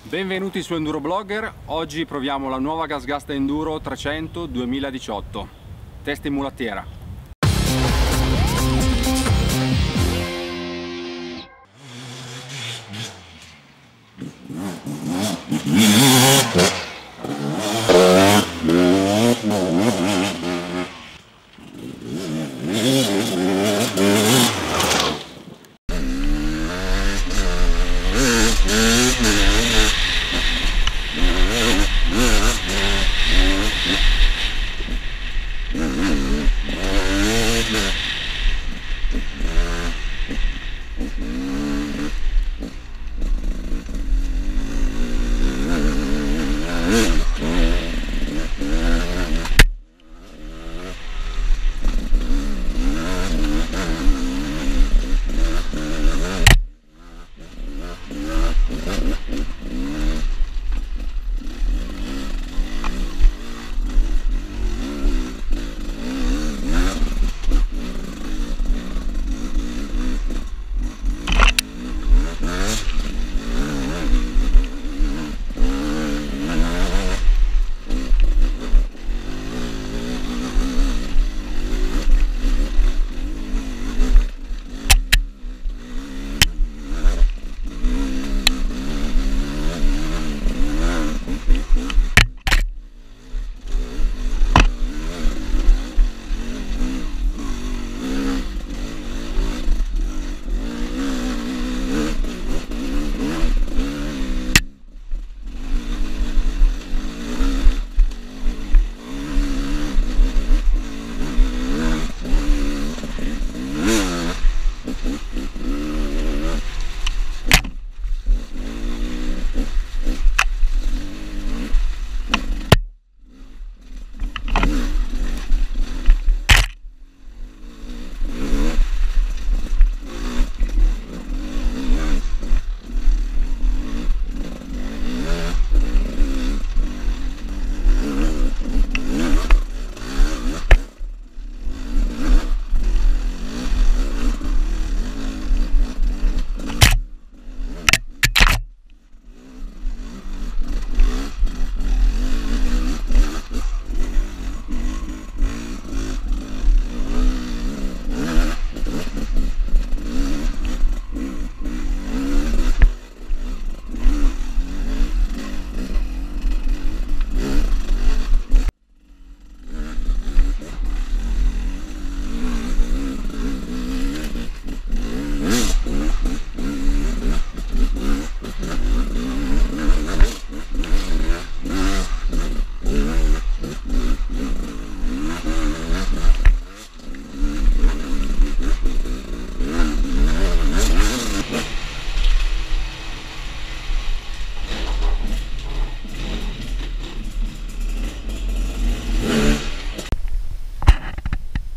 Benvenuti su Enduroblogger. Oggi proviamo la nuova Gas Gas Enduro 300 2018. Test in mulattiera.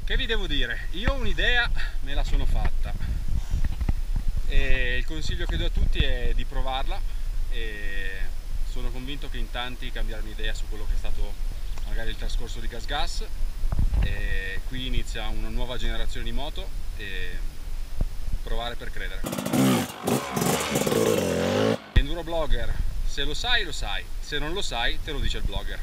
Che vi devo dire? Io un'idea me la sono fatta e il consiglio che do a tutti è di provarla, e sono convinto che in tanti cambieranno idea su quello che è stato magari il trascorso di Gas Gas. E qui inizia una nuova generazione di moto e provare per credere. Enduroblogger, se lo sai, se non lo sai te lo dice il blogger.